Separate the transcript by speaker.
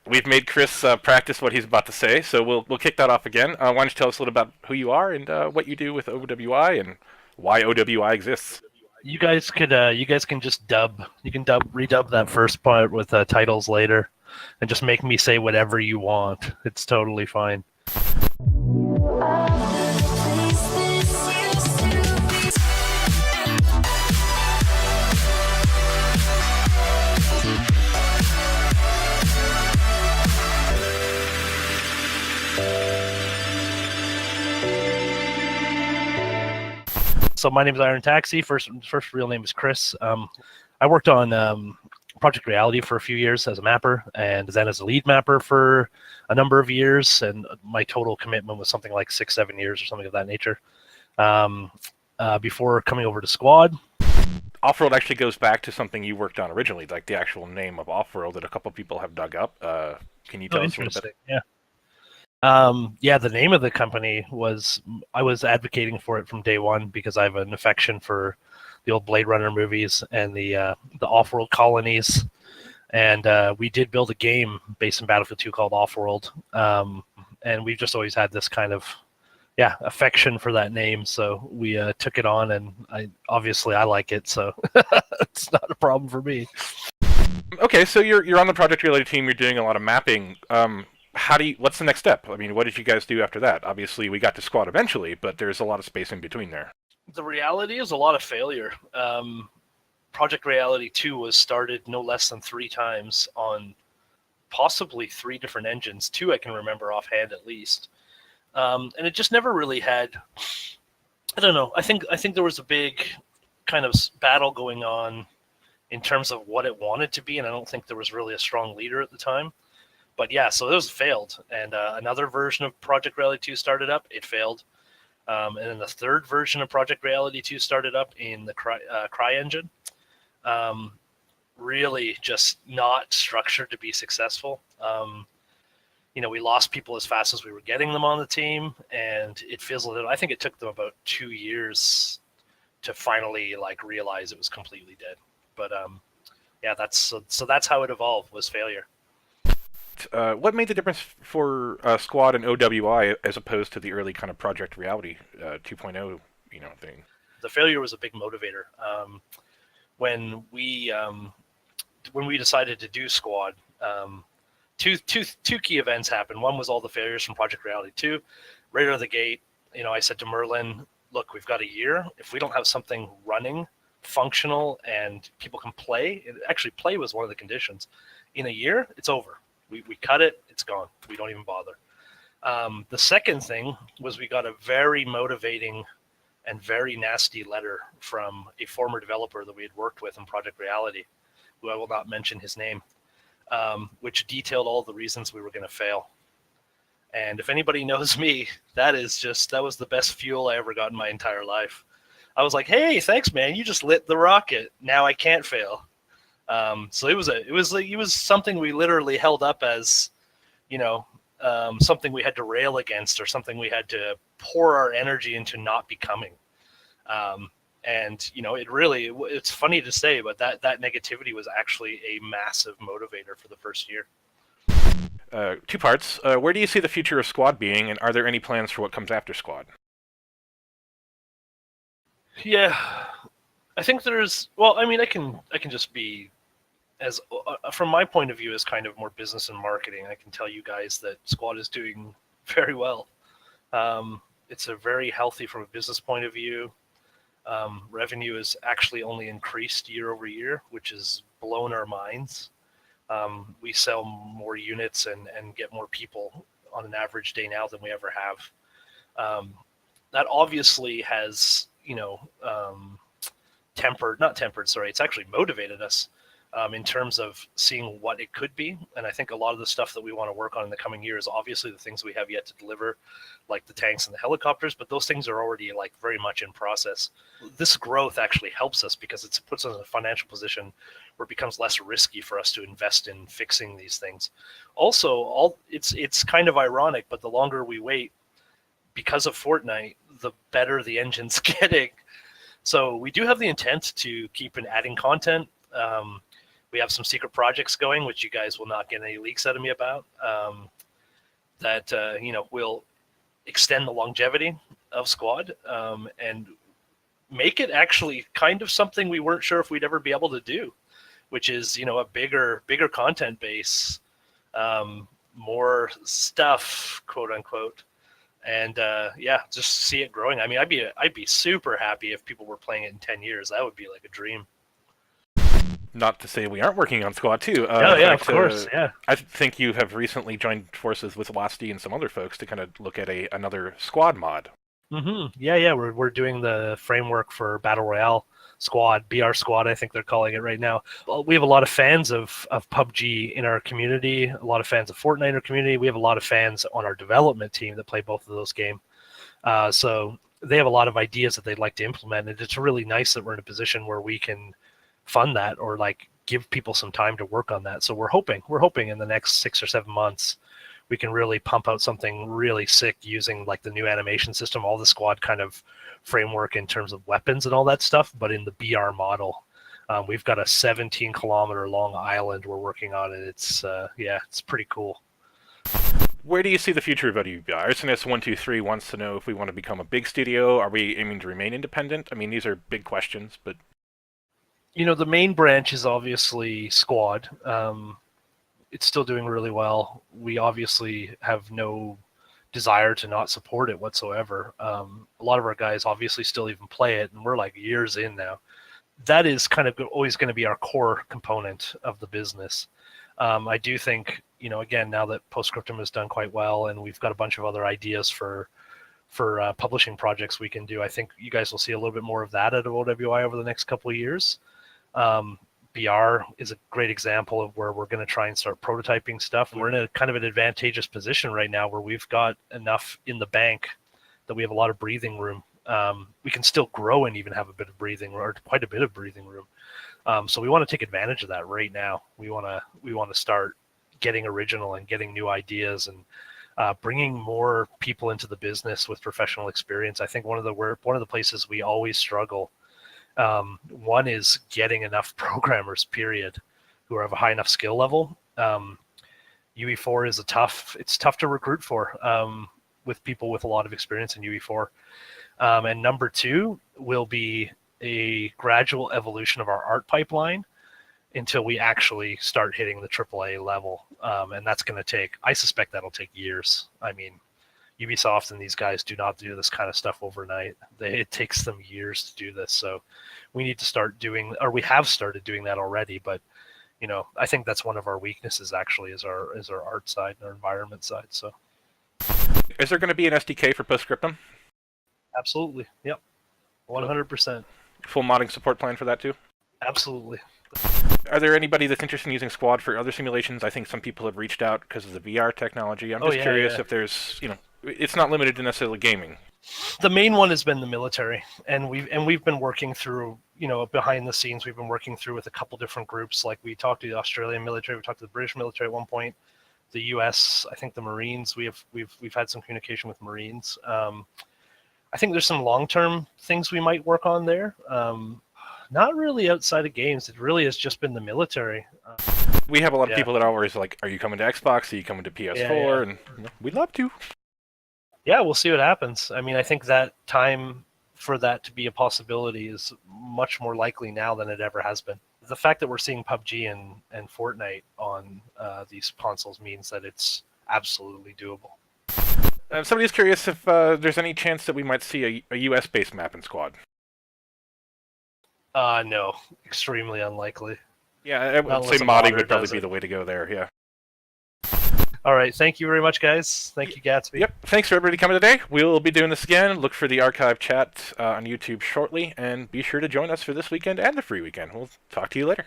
Speaker 1: We've made Chris practice what he's about to say, so we'll kick that off again. Why don't you tell us a little about who you are and what you do with OWI and why OWI exists?
Speaker 2: You guys can just dub. You can redub that first part with titles later, and just make me say whatever you want. It's totally fine. So my name is Irontaxi. First real name is Chris. I worked on Project Reality for a few years as a mapper, and then as a lead mapper for a number of years. And my total commitment was something like 6-7 years or something of that nature. Before coming over to Squad.
Speaker 1: Offworld actually goes back to something you worked on originally, like the actual name of Offworld that a couple people have dug up. Can you tell us a little bit?
Speaker 2: Yeah. The name of the company I was advocating for it from day one because I have an affection for the old Blade Runner movies and the off-world colonies. And we did build a game based in Battlefield 2 called Offworld. And we've just always had this kind of affection for that name. So we took it on, and I like it, so it's not a problem for me.
Speaker 1: Okay, so you're on the Project Reality team. You're doing a lot of mapping. What's the next step? I mean, what did you guys do after that? Obviously, we got to Squad eventually, but there's a lot of space in between there.
Speaker 2: The reality is a lot of failure. Project Reality 2 was started no less than 3 times on possibly 3 different engines. 2 I can remember offhand at least. And it just never really had, I don't know, I think there was a big kind of battle going on in terms of what it wanted to be, and I don't think there was really a strong leader at the time. But yeah, so those failed, and another version of Project Reality 2 started up. It failed, and then the third version of Project Reality 2 started up in the Cry engine. Really, just not structured to be successful. We lost people as fast as we were getting them on the team, and it fizzled out. I think it took them about 2 years to finally realize it was completely dead. But that's how it evolved, was failure.
Speaker 1: What made the difference for Squad and OWI as opposed to the early kind of Project Reality 2.0 thing?
Speaker 2: The failure was a big motivator. When we decided to do Squad, two key events happened. One was all the failures from Project Reality 2. Right out of the gate, I said to Merlin, look, we've got a year. If we don't have something running, functional, and people can play, actually play was one of the conditions, in a year, it's over. We cut it, it's gone. We don't even bother. The second thing was we got a very motivating and very nasty letter from a former developer that we had worked with in Project Reality, who I will not mention his name, which detailed all the reasons we were going to fail. And if anybody knows me, that was the best fuel I ever got in my entire life. I was like, hey, thanks, man. You just lit the rocket. Now I can't fail. So it was something we literally held up as, something we had to rail against, or something we had to pour our energy into not becoming. It's funny to say, but that negativity was actually a massive motivator for the first year.
Speaker 1: 2 parts. Where do you see the future of Squad being, and are there any plans for what comes after Squad?
Speaker 2: Yeah, I think I can just be, as from my point of view, as kind of more business and marketing. I can tell you guys that Squad is doing very well. It's a very healthy from a business point of view. Revenue has actually only increased year over year, which has blown our minds. We sell more units and get more people on an average day now than we ever have. That obviously has, it's actually motivated us in terms of seeing what it could be. And I think a lot of the stuff that we want to work on in the coming year is obviously the things we have yet to deliver, like the tanks and the helicopters, but those things are already very much in process. This growth actually helps us because it puts us in a financial position where it becomes less risky for us to invest in fixing these things. Also, it's kind of ironic, but the longer we wait, because of Fortnite, the better the engine's getting. So we do have the intent to keep adding content. We have some secret projects going, which you guys will not get any leaks out of me about. That will extend the longevity of Squad and make it actually kind of something we weren't sure if we'd ever be able to do, which is a bigger content base, more stuff, quote unquote, and just see it growing. I mean, I'd be super happy if people were playing it in 10 years. That would be like a dream.
Speaker 1: Not to say we aren't working on Squad too.
Speaker 2: Of course. Yeah.
Speaker 1: I think you have recently joined forces with Velocity and some other folks to kind of look at another Squad mod.
Speaker 2: Mm-hmm. Yeah. We're doing the framework for Battle Royale Squad, BR Squad, I think they're calling it right now. Well, we have a lot of fans of PUBG in our community, a lot of fans of Fortnite in our community. We have a lot of fans on our development team that play both of those games. So they have a lot of ideas that they'd like to implement, and it's really nice that we're in a position where we can fund that or like give people some time to work on that. So we're hoping in the next 6 or 7 months we can really pump out something really sick using like the new animation system, all the Squad kind of framework in terms of weapons and all that stuff, but in the BR model. We've got a 17-kilometer long island we're working on, and it's pretty cool.
Speaker 1: Where do you see the future of WBI? SNS123 wants to know if we want to become a big studio. Are we aiming to remain independent? I mean, these are big questions, but
Speaker 2: the main branch is obviously Squad. It's still doing really well. We obviously have no desire to not support it whatsoever. A lot of our guys obviously still even play it, and we're like years in now. That is kind of always going to be our core component of the business. I do think, again, now that Postscriptum has done quite well, and we've got a bunch of other ideas for publishing projects we can do, I think you guys will see a little bit more of that at OWI over the next couple of years. BR is a great example of where we're going to try and start prototyping stuff. We're in a kind of an advantageous position right now where we've got enough in the bank that we have a lot of breathing room. We can still grow and even have a bit of breathing, or quite a bit of breathing room. So we want to take advantage of that right now. We want to start getting original and getting new ideas and bringing more people into the business with professional experience. I think one of the places we always struggle. One is getting enough programmers, period, who have a high enough skill level. UE4 is it's tough to recruit for with people with a lot of experience in UE4. And number two will be a gradual evolution of our art pipeline until we actually start hitting the AAA level. And that's going to I suspect that'll take years. I mean, Ubisoft and these guys do not do this kind of stuff overnight. It takes them years to do this. So we need to start doing, or we have started doing that already. But, I think that's one of our weaknesses actually is our art side and our environment side. So
Speaker 1: is there going to be an SDK for Postscriptum?
Speaker 2: Absolutely. Yep. 100%.
Speaker 1: Full modding support plan for that too?
Speaker 2: Absolutely.
Speaker 1: Are there anybody that's interested in using Squad for other simulations? I think some people have reached out because of the VR technology. I'm just curious if there's, it's not limited to necessarily gaming.
Speaker 2: The main one has been the military, and we've been working through, behind the scenes. We've been working through with a couple different groups. Like we talked to the Australian military, we talked to the British military at one point, the U.S. I think the Marines. We've had some communication with Marines. I think there's some long-term things we might work on there. Not really outside of games. It really has just been the military.
Speaker 1: We have a lot of people that are always like, are you coming to Xbox? Are you coming to PS4? And we'd love to.
Speaker 2: Yeah, we'll see what happens. I mean, I think that time for that to be a possibility is much more likely now than it ever has been. The fact that we're seeing PUBG and Fortnite on these consoles means that it's absolutely doable.
Speaker 1: Somebody's curious if there's any chance that we might see a US-based map in Squad.
Speaker 2: No, extremely unlikely.
Speaker 1: Yeah, I would say modding would probably be the way to go there, yeah.
Speaker 2: All right, thank you very much, guys. Thank you, Gatzby.
Speaker 1: Yep, thanks for everybody coming today. We'll be doing this again. Look for the archive chat on YouTube shortly, and be sure to join us for this weekend and the free weekend. We'll talk to you later.